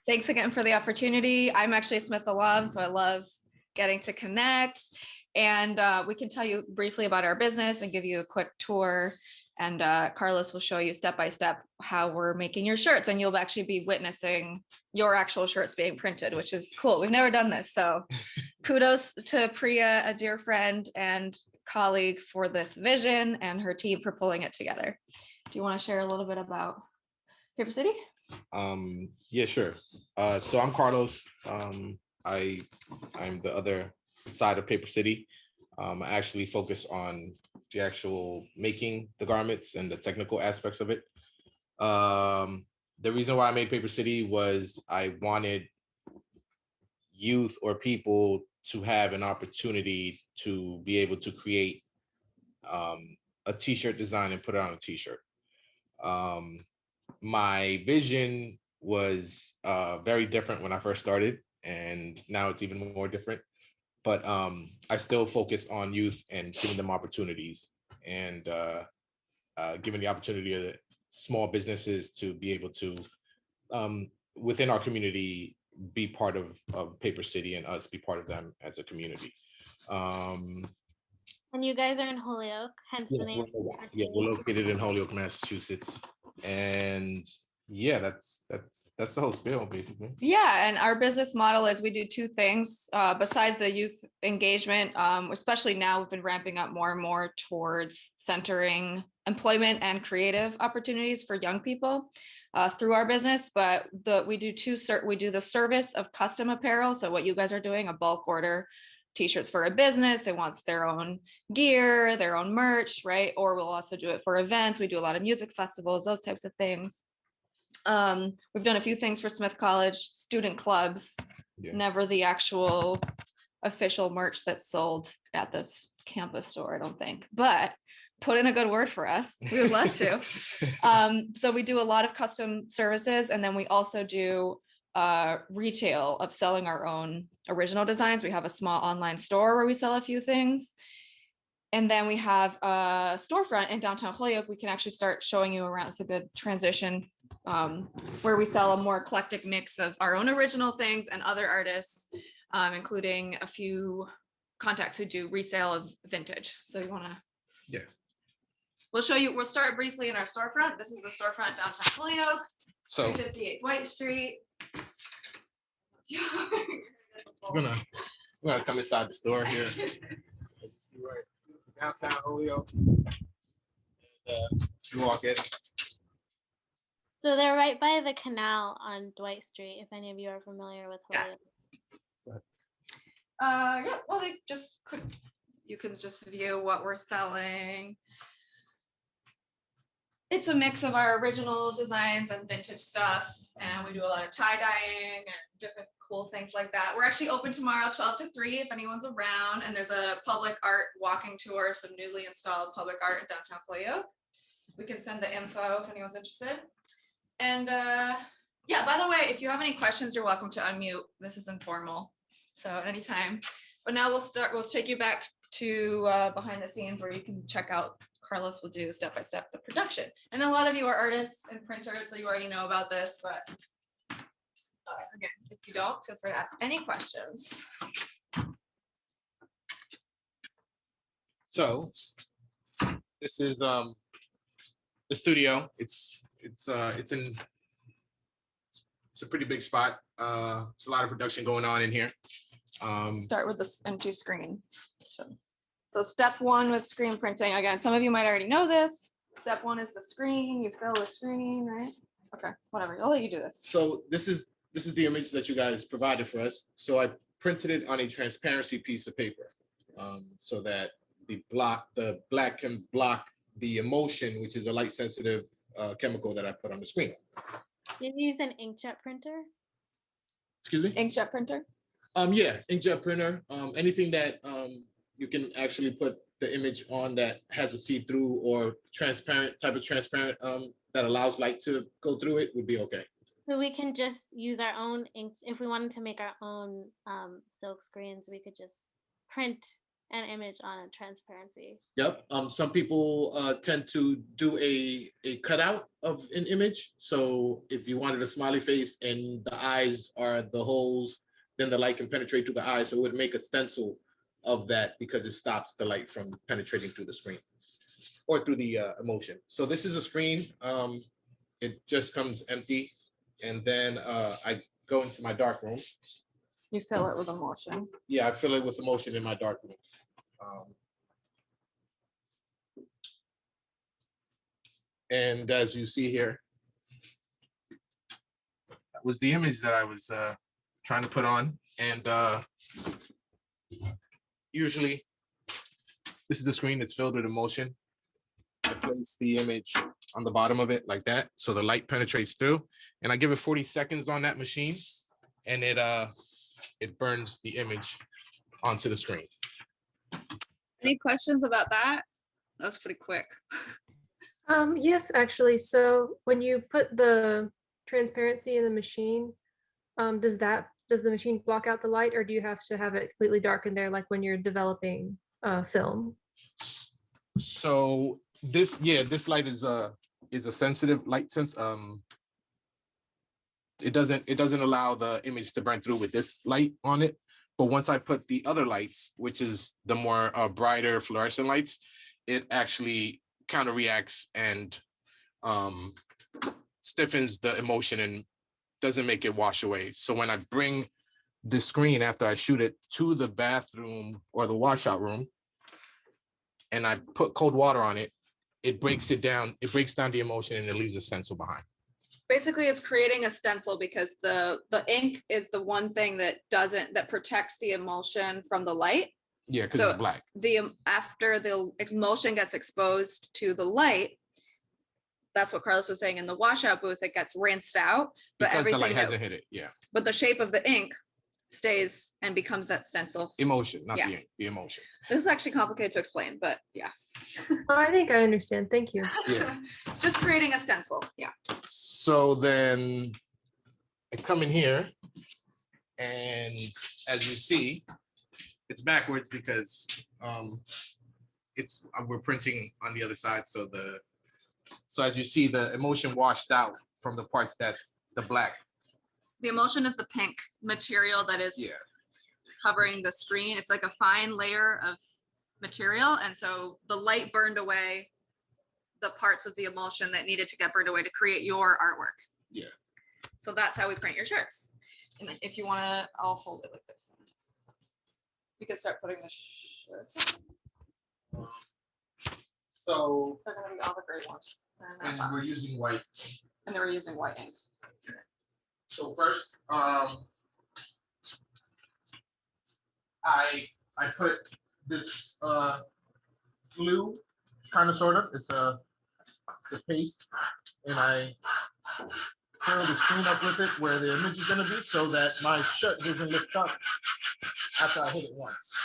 Thanks again for the opportunity. I'm actually a Smith alum, so I love getting to connect. And we can tell you briefly about our business and give you a quick tour. And Carlos will show you step by step how we're making your shirts. And you'll actually be witnessing your actual shirts being printed, which is cool. We've never done this. So kudos to Priya, a dear friend and colleague, for this vision, and her team for pulling it together. Do you want to share a little bit about Paper City? Yeah, sure. So I'm Carlos. I'm the other side of Paper City. I actually focus on the actual making the garments and the technical aspects of it. The reason why I made Paper City was I wanted youth or people to have an opportunity to be able to create a t-shirt design and put it on a t-shirt. My vision was very different when I first started, and now it's even more different. But I still focus on youth and giving them opportunities, and giving the opportunity of small businesses to be able to, within our community, be part of Paper City, and us be part of them as a community. And you guys are in Holyoke, hence the name. We're located in Holyoke, Massachusetts, and yeah, that's the whole spiel basically. Yeah, and our business model is we do two things besides the youth engagement, especially now we've been ramping up more and more towards centering employment and creative opportunities for young people through our business. But we do the service of custom apparel. So what you guys are doing, a bulk order t-shirts for a business, they want their own gear, their own merch, right? Or we'll also do it for events. We do a lot of music festivals, those types of things. We've done a few things for Smith College student clubs, never the actual official merch that's sold at this campus store, I don't think, but put in a good word for us. We would love to. So we do a lot of custom services, and then we also do retail of selling our own original designs. We have a small online store where we sell a few things. And then we have a storefront in downtown Holyoke. We can actually start showing you around. It's a good transition, where we sell a more eclectic mix of our own original things and other artists, including a few contacts who do resale of vintage. So you want to? Yeah. We'll show you. We'll start briefly in our storefront. This is the storefront downtown Holyoke, so 358 White Street. we're gonna come inside the store here. See right downtown Holyoke. You walk in. So they're right by the canal on Dwight Street, if any of you are familiar with Holyoke. Yes. Yeah, well, you can just view what we're selling. It's a mix of our original designs and vintage stuff, and we do a lot of tie-dyeing and different cool things like that. We're actually open tomorrow, 12 to 3, if anyone's around, and there's a public art walking tour, some newly installed public art in downtown Holyoke. We can send the info if anyone's interested. And yeah, by the way, if you have any questions, you're welcome to unmute. This is informal, so anytime. But now we'll take you back to behind the scenes where you can check out. Carlos will do step by step the production. And a lot of you are artists and printers, so you already know about this, but again, if you don't, feel free to ask any questions. So this is the studio. It's a pretty big spot. It's a lot of production going on in here. Start with this empty screen. So step one with screen printing. Again, some of you might already know this. Step one is the screen. You fill the screen, right? Okay, whatever. I'll let you do this. So this is the image that you guys provided for us. So I printed it on a transparency piece of paper, so that the black can block the emulsion, which is a light sensitive chemical that I put on the screen. Did you use an inkjet printer? Excuse me? Inkjet printer? Yeah, inkjet printer. Anything that you can actually put the image on that has a see-through or transparent that allows light to go through it would be okay. So we can just use our own ink. If we wanted to make our own silk screens, we could just print an image on a transparency. Yep. Some people tend to do a cutout of an image. So if you wanted a smiley face and the eyes are the holes, then the light can penetrate through the eyes. So it would make a stencil of that because it stops the light from penetrating through the screen or through the emotion. So this is a screen. It just comes empty. And then I go into my dark room. You fill it with emotion. Yeah, I fill it with emotion in my dark room. And as you see here, that was the image that I was trying to put on. And usually, this is the screen that's filled with emotion. I place the image on the bottom of it like that, so the light penetrates through. And I give it 40 seconds on that machine, and it burns the image onto the screen. Any questions about that? That was pretty quick. Yes, actually. So when you put the transparency in the machine, does the machine block out the light, or do you have to have it completely dark in there, like when you're developing film? So this light is a sensitive light sense. It doesn't allow the image to burn through with this light on it. But once I put the other lights, which is the more brighter fluorescent lights, it actually counter reacts and stiffens the emotion and doesn't make it wash away. So when I bring the screen after I shoot it to the bathroom or the washout room, and I put cold water on it, it breaks it down. It breaks down the emotion and it leaves a stencil behind. Basically, it's creating a stencil because the ink is the one thing that protects the emulsion from the light. Yeah, because So it's black. After the emulsion gets exposed to the light, that's what Carlos was saying, in the washout booth, it gets rinsed out, but Because the light everything hasn't hit it. Yeah. but the shape of the ink stays and becomes that stencil. Emotion, not Yeah. the ink, the emotion. This is actually complicated to explain, but yeah. Oh, I think I understand. Thank you. Yeah. It's just creating a stencil. Yeah. So then I come in here, and as you see, it's backwards because we're printing on the other side. So as you see, the emotion washed out from the parts that the black. The emulsion is the pink material that is covering the screen. It's like a fine layer of material. And so the light burned away the parts of the emulsion that needed to get burned away to create your artwork. Yeah. So that's how we print your shirts. And if you want to, I'll hold it like this. You can start putting the shirts. So They're going to be all the gray ones. and we're using white. And they were using white ink. So first, I put this glue, kind of sort of. It's a paste, and I fill the screen up with it where the image is going to be, so that my shirt doesn't lift up after I hit it once.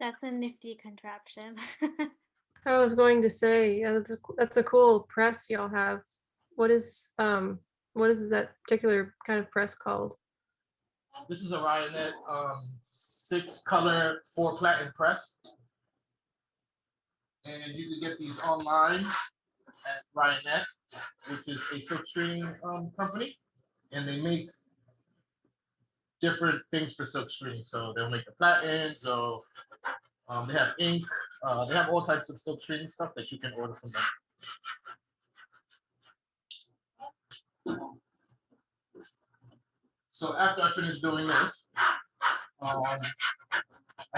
That's a nifty contraption. I was going to say, yeah, that's a cool press y'all have. What is that particular kind of press called? This is a Ryonet 6-color 4-platen press. And you can get these online at Ryonet, which is a Silkscreen company. And they make different things for Silkscreen. So they'll make the platen, so they have ink, they have all types of Silkscreen stuff that you can order from them. So after I finish doing this, I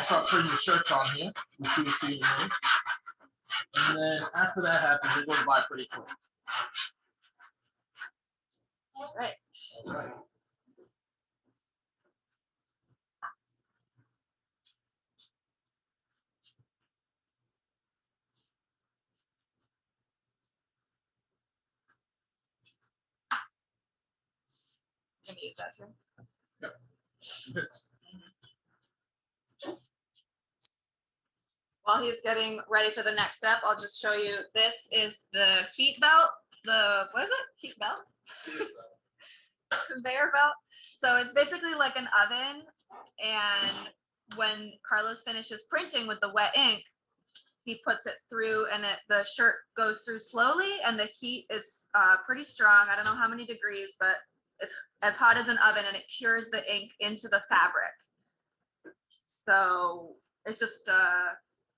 start putting the shirts on here, which you will see in a minute. And then after that happens, it goes by pretty quick. All right. All right. Can you use that too? Hits. while he's getting ready for the next step, I'll just show you, this is the heat belt, what is it? Heat belt? Conveyor belt. So it's basically like an oven. And when Carlos finishes printing with the wet ink, he puts it through and the shirt goes through slowly, and the heat is pretty strong. I don't know how many degrees, but it's as hot as an oven, and it cures the ink into the fabric. So it's just,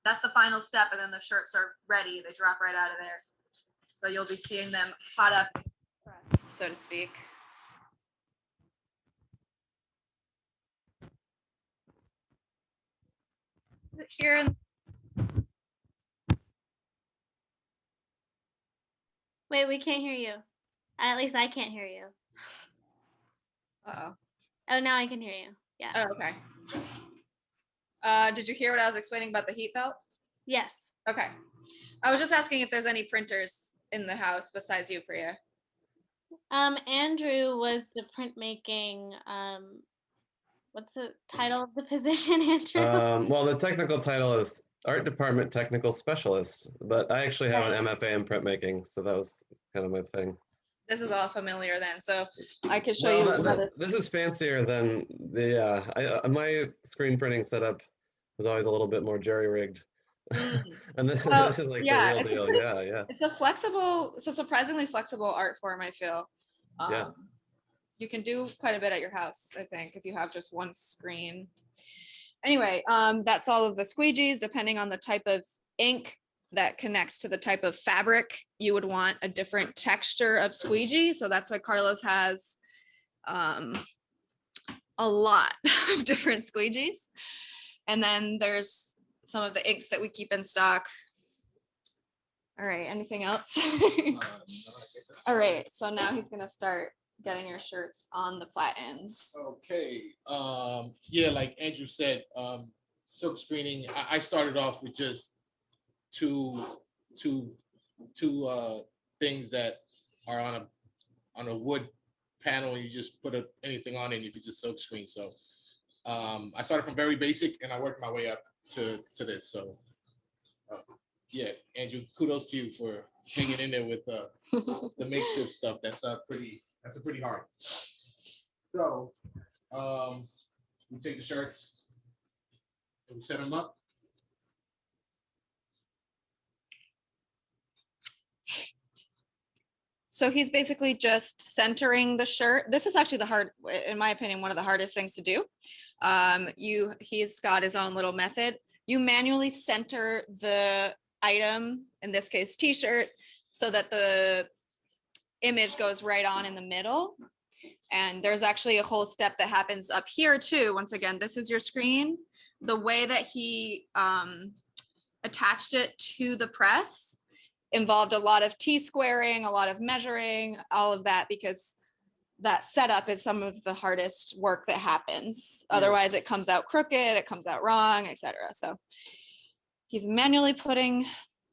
that's the final step, and then the shirts are ready. They drop right out of there. So you'll be seeing them hot up, so to speak. Here in Wait, we can't hear you. At least I can't hear you. Uh-oh. Oh, now I can hear you. Yeah. Oh, okay. Did you hear what I was explaining about the heat belt? Yes. Okay. I was just asking if there's any printers in the house besides you, Priya. Andrew was the printmaking. What's the title of the position, Andrew? Well, the technical title is Art Department Technical Specialist, but I actually have an MFA in printmaking, so that was kind of my thing. This is all familiar then, so I could show Well, you. this is fancier than the, my screen printing setup was always a little bit more jerry-rigged. And this is like the real deal. Yeah. It's a surprisingly flexible art form, I feel. Yeah. You can do quite a bit at your house, I think, if you have just one screen. Anyway, that's all of the squeegees. Depending on the type of ink that connects to the type of fabric, you would want a different texture of squeegee. So that's why Carlos has a lot of different squeegees. And then there's some of the inks that we keep in stock. All right, anything else? All right, so now he's gonna start getting your shirts on the platens. Okay. Yeah, like Andrew said, silk screening. I started off with just two things that are on a wood panel, and you just put anything on it, and you could just silk screen. So I started from very basic, and I worked my way up to this. So yeah, Andrew, kudos to you for hanging in there with the makeshift stuff. That's pretty hard. So we take the shirts and we set them up. So he's basically just centering the shirt. This is actually in my opinion, one of the hardest things to do. He's got his own little method. You manually center the item, in this case, t-shirt, so that the image goes right on in the middle. And there's actually a whole step that happens up here too. Once again, this is your screen. The way that he attached it to the press involved a lot of T-squaring, a lot of measuring, all of that, because that setup is some of the hardest work that happens. Otherwise it comes out crooked, it comes out wrong, etc. So he's manually putting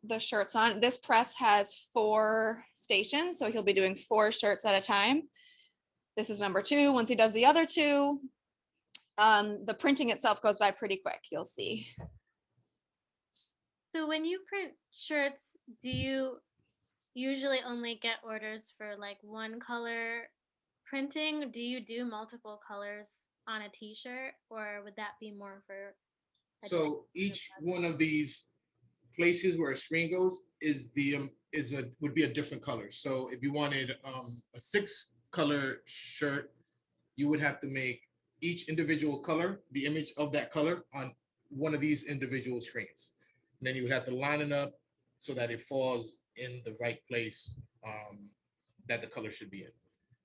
the shirts on. This press has 4 stations, so he'll be doing 4 shirts at a time. This is number 2. Once he does the other 2, the printing itself goes by pretty quick, you'll see. So when you print shirts, do you usually only get orders for like one color printing? Do you do multiple colors on a t-shirt, or would that be more for? So each one of these places where a screen goes would be a different color. So if you wanted a 6-color shirt, you would have to make each individual color, the image of that color, on one of these individual screens. And then you would have to line it up so that it falls in the right place that the color should be in.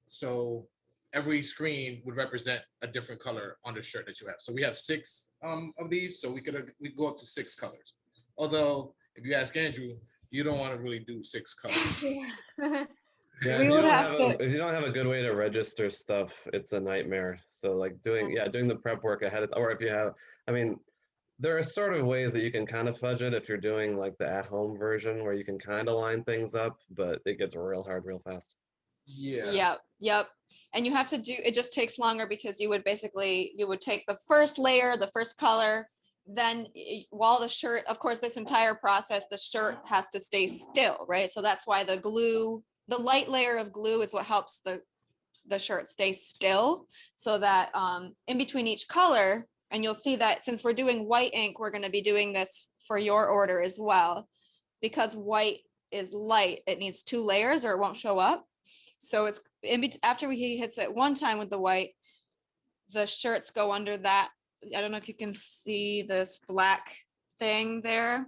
So every screen would represent a different color on the shirt that you have. So we have 6 of these, so we go up to 6 colors. Although, if you ask Andrew, you don't want to really do 6 colors. Yeah, if you don't have a good way to register stuff, it's a nightmare. So like doing the prep work ahead of, or if you have, I mean, there are sort of ways that you can kind of fudge it if you're doing like the at-home version where you can kind of line things up, but it gets real hard real fast. Yeah. Yep. And you have to it just takes longer because you would take the first layer, the first color, then while the shirt, of course, this entire process, the shirt has to stay still, right? So that's why the glue, the light layer of glue is what helps the shirt stay still, so that in between each color, and you'll see that since we're doing white ink, we're going to be doing this for your order as well. Because white is light, it needs 2 layers or it won't show up. So it's after he hits it one time with the white, the shirts go under that. I don't know if you can see this black thing there.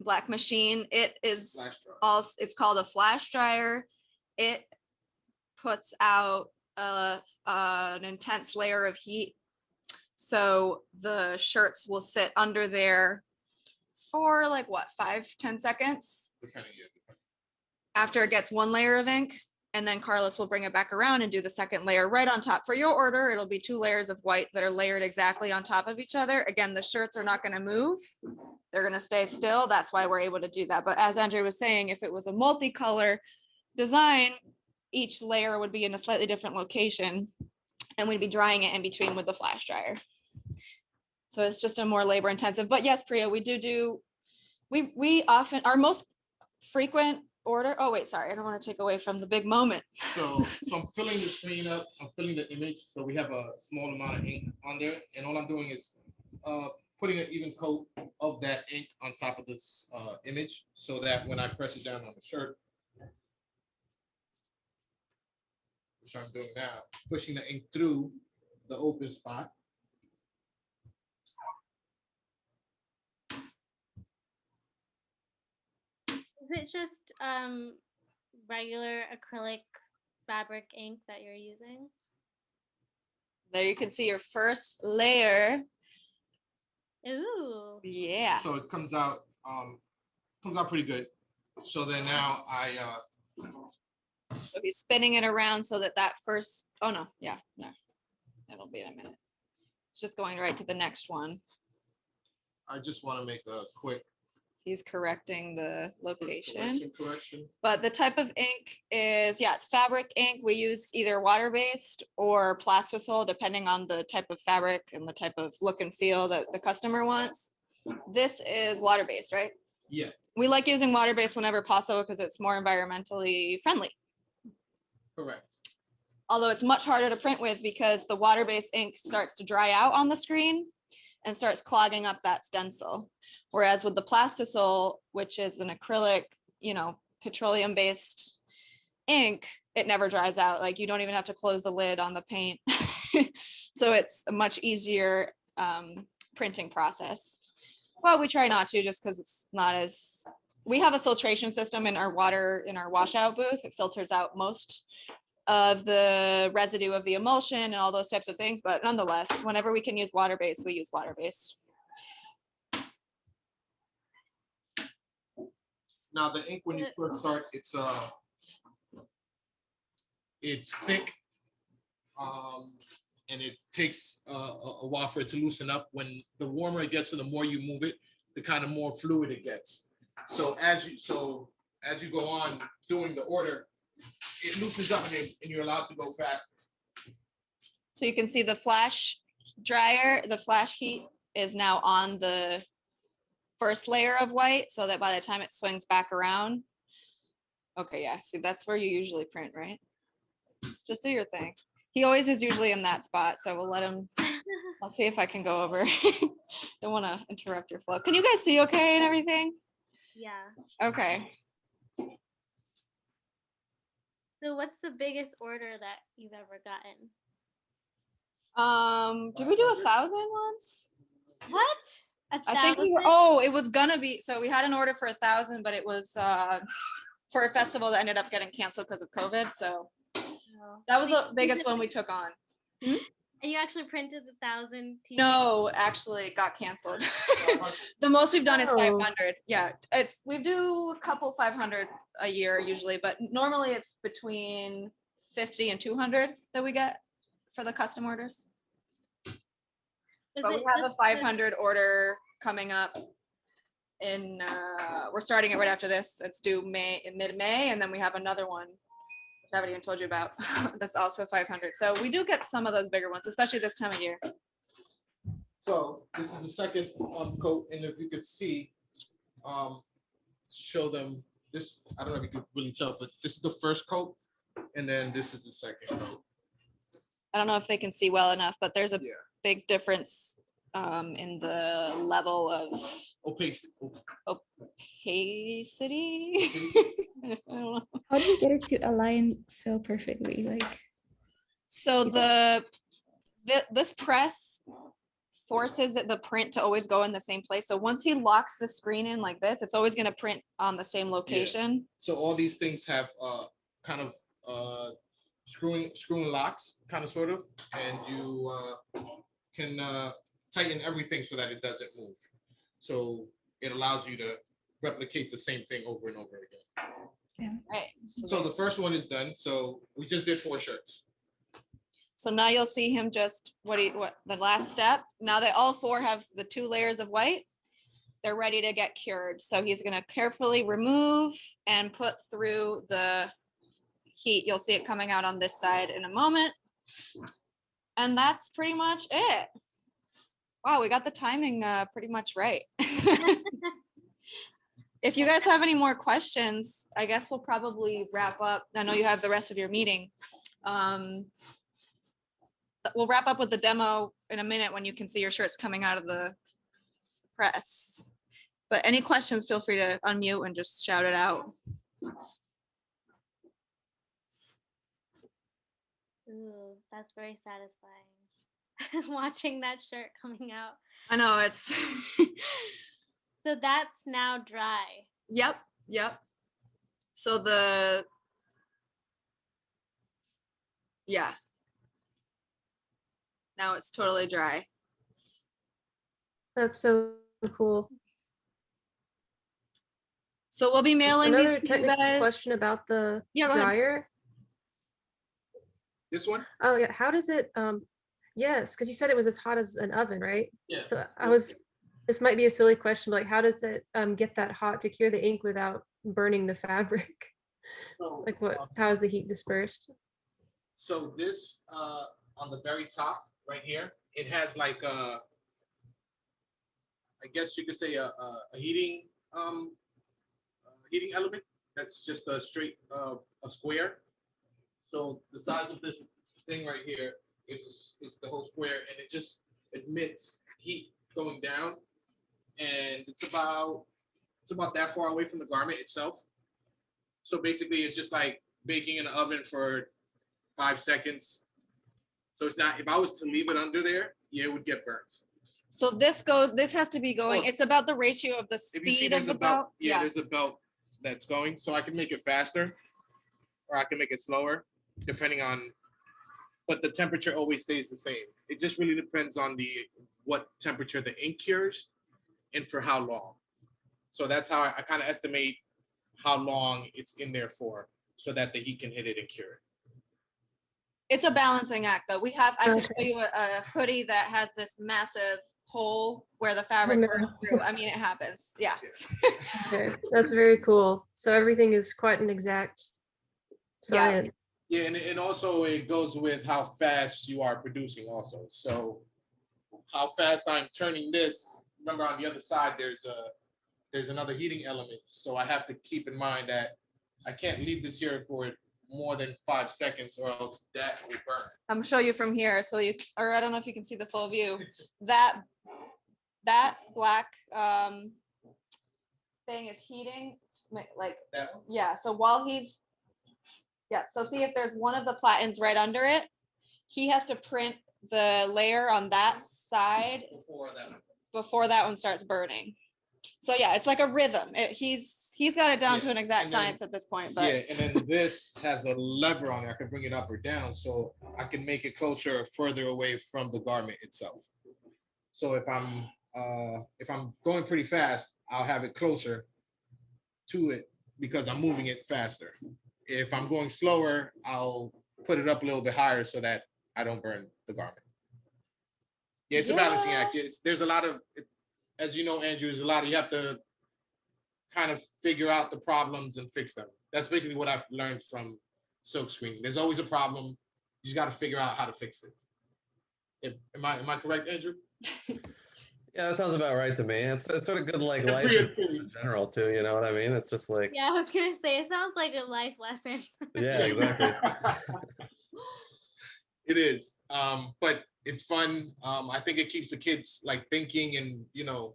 Black machine. It is also, it's called a flash dryer. It puts out an intense layer of heat. So the shirts will sit under there for like what, 5-10 seconds after it gets 1 layer of ink. And then Carlos will bring it back around and do the second layer right on top. For your order, it'll be 2 layers of white that are layered exactly on top of each other. Again, the shirts are not going to move. They're going to stay still. That's why we're able to do that. But as Andrew was saying, if it was a multicolor design, each layer would be in a slightly different location, and we'd be drying it in between with the flash dryer. So it's just a more labor intensive. But yes, Priya, we often, our most frequent order. Oh wait, sorry, I don't want to take away from the big moment. So I'm filling the screen up. I'm filling the image. So we have a small amount of ink on there, and all I'm doing is putting an even coat of that ink on top of this image, so that when I press it down on the shirt, which I'm doing now, pushing the ink through the open spot. Is it just regular acrylic fabric ink that you're using? There you can see your first layer. Ooh. Yeah. So it comes out pretty good. So then now So he's spinning it around so that first, oh no, yeah, no, it'll be in a minute. It's just going right to the next one. I just want to make a quick. He's correcting the location. Correction. But the type of ink is, yeah, it's fabric ink. We use either water-based or plastisol, depending on the type of fabric and the type of look and feel that the customer wants. This is water-based, right? Yeah. We like using water-based whenever possible because it's more environmentally friendly. Correct. Although it's much harder to print with because the water-based ink starts to dry out on the screen and starts clogging up that stencil. Whereas with the plastisol, which is an acrylic, petroleum-based ink, it never dries out. Like you don't even have to close the lid on the paint. So it's a much easier printing process. Well, we try not to, just because it's not as, we have a filtration system in our washout booth. It filters out most of the residue of the emulsion and all those types of things. But nonetheless, whenever we can use water-based, we use water-based. Now the ink, when you first start, it's thick, and it takes a while for it to loosen up. When the warmer it gets and the more you move it, the kind of more fluid it gets. So as you go on doing the order, it loosens up and you're allowed to go faster. So you can see the flash dryer, the flash heat is now on the first layer of white, so that by the time it swings back around. Okay, yeah, see, that's where you usually print, right? Just do your thing. He always is usually in that spot, so we'll let him. I'll see if I can go over. Don't want to interrupt your flow. Can you guys see okay and everything? Yeah. Okay. So what's the biggest order that you've ever gotten? Did we do 1,000 once? What? I think we were, oh, it was gonna be, so we had an order for 1,000, but it was for a festival that ended up getting canceled because of COVID. So that was the biggest one we took on. And you actually printed 1,000 t-shirts? No, actually it got canceled. The most we've done is 500. Yeah, we do a couple 500 a year usually, but normally it's between 50 and 200 that we get for the custom orders. But we have a 500 order coming up in, we're starting it right after this. It's due mid-May, and then we have another one I haven't even told you about. That's also 500. So we do get some of those bigger ones, especially this time of year. So this is the second coat, and if you could see, show them this. I don't know if you could really tell, but this is the first coat, and then this is the second coat. I don't know if they can see well enough, but there's a Yeah. big difference in the level of Opacity. opacity. I don't know. How do you get it to align so perfectly? Like, So this press forces the print to always go in the same place. So once he locks the screen in like this, it's always going to print on the same location. So all these things have kind of screwing locks, kind of sort of, and you can tighten everything so that it doesn't move. So it allows you to replicate the same thing over and over again. yeah. Right. So the first one is done. So we just did 4 shirts. So now you'll see him just what the last step. Now they all 4 have the 2 layers of white. They're ready to get cured. So he's going to carefully remove and put through the heat. You'll see it coming out on this side in a moment. And that's pretty much it. Wow, we got the timing pretty much right. If you guys have any more questions, I guess we'll probably wrap up. I know you have the rest of your meeting. We'll wrap up with the demo in a minute when you can see your shirts coming out of the press. But any questions, feel free to unmute and just shout it out. Ooh, that's very satisfying. Watching that shirt coming out. I know it's. So that's now dry. Yep. So yeah. Now it's totally dry. That's so cool. So we'll be mailing Another these to you technical guys. question about the Yeah, go ahead. dryer. This one? Oh yeah, how does it? Yes, because you said it was as hot as an oven, right? Yeah. So this might be a silly question, but like, how does it get that hot to cure the ink without burning the fabric? So, Like how is the heat dispersed? So this on the very top right here, it has like I guess you could say a heating element that's just a straight a square. So the size of this thing right here is the whole square, and it just emits heat going down, and it's about that far away from the garment itself. So basically, it's just like baking in an oven for 5 seconds. So it's not, if I was to leave it under there, yeah, it would get burnt. So this has to be going. Oh. It's about the ratio of the If you see speed of there's the a belt, belt. yeah, there's a belt that's going. So I can make it faster, or I can make it slower, depending on, but the temperature always stays the same. It just really depends on what temperature the ink cures and for how long. So that's how I kind of estimate how long it's in there for, so that the heat can hit it and cure it. It's a balancing act, though. I can Okay. show you a hoodie that has this massive hole where the fabric no. burns through. I mean, it happens. Yeah. Okay, that's very cool. So everything is quite an exact science. Yeah, and also it goes with how fast you are producing also. So how fast I'm turning this, remember on the other side, there's another heating element. So I have to keep in mind that I can't leave this here for more than 5 seconds, or else that will burn. I'm gonna show you from here. So or I don't know if you can see the full view. That black thing is heating, like, That one? yeah. So while so see if there's one of the platins right under it, he has to print the layer on that side before that one starts burning. So yeah, it's like a rhythm. He's got it down to an exact science at this point. But yeah, and then this has a lever on it. I can bring it up or down, so I can make it closer or further away from the garment itself. So if I'm going pretty fast, I'll have it closer to it because I'm moving it faster. If I'm going slower, I'll put it up a little bit higher so that I don't burn the garment. Yeah, it's a balancing act. There's a lot of, as you know, Andrew, there's a lot of, you have to kind of figure out the problems and fix them. That's basically what I've learned from Silkscreen. There's always a problem. You just got to figure out how to fix it. Am I correct, Andrew? Yeah, that sounds about right to me. It's sort of good like And life free of advice in general too, you know what I mean? It's just like, Yeah, I was gonna say it sounds like a life lesson. yeah, exactly. It is. But it's fun. I think it keeps the kids like thinking, and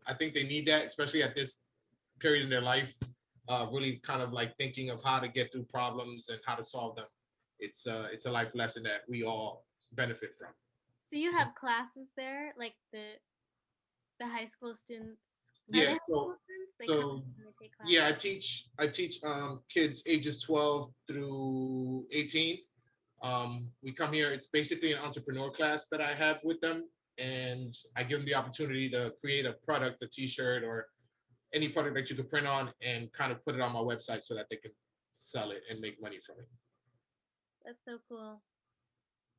I think they need that, especially at this period in their life. Really kind of like thinking of how to get through problems and how to solve them. It's a life lesson that we all benefit from. So you have classes there, like the high school students. Are they Yeah. high school students? They come So and they take yeah, classes. I teach kids ages 12 through 18. We come here, it's basically an entrepreneur class that I have with them, and I give them the opportunity to create a product, a t-shirt or any product that you could print on, and kind of put it on my website so that they can sell it and make money from it. That's so cool.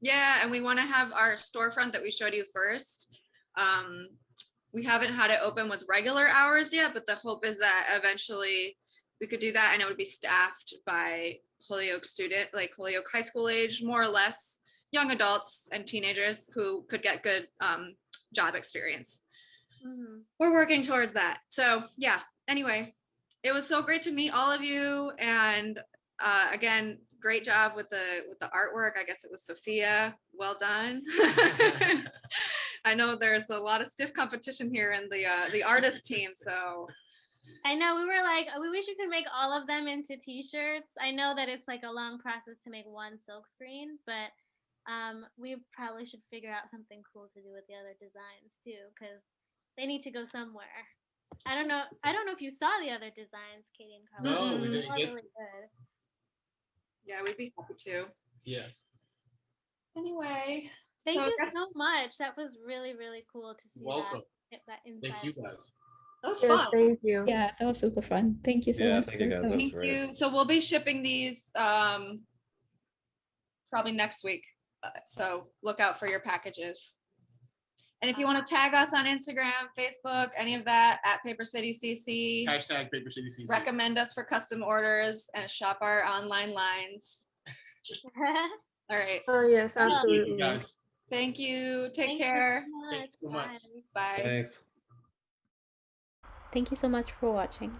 Yeah, and we want to have our storefront that we showed you first. We haven't had it open with regular hours yet, but the hope is that eventually we could do that, and it would be staffed by Holyoke Holyoke high school age, more or less, young adults and teenagers who could get good job experience. Mm-hmm. We're working towards that. So yeah, anyway, it was so great to meet all of you, and again, great job with the artwork. I guess it was Sophia. Well done. I know there's a lot of stiff competition here in the artist team, so I know we were like, we wish we could make all of them into t-shirts. I know that it's like a long process to make one Silkscreen, but we probably should figure out something cool to do with the other designs too, because they need to go somewhere. I don't know if you saw the other designs, Katie and Carla. No, we Mhm. didn't They're get really good. yeah, we'd be happy to. Yeah. Anyway, Thank so you I guess so much. That was really, really cool to see Welcome. that inside. Thank you guys. that was Yes, fun. thank you. Yeah, that was super fun. Thank you so Yeah, much. thank you for guys. That coming. was Thank great. you. So we'll be shipping these probably next week. So look out for your packages. And if you want to tag us on Instagram, Facebook, any of that, at Paper City CC, Hashtag Paper City CC. recommend us for custom orders and shop our online lines. All right. Oh, yes, Thank you, Thank you absolutely. guys. Thank you. Take Thank you care. so Thank much. you so much. Bye. Bye. Thanks. Thank you so much for watching.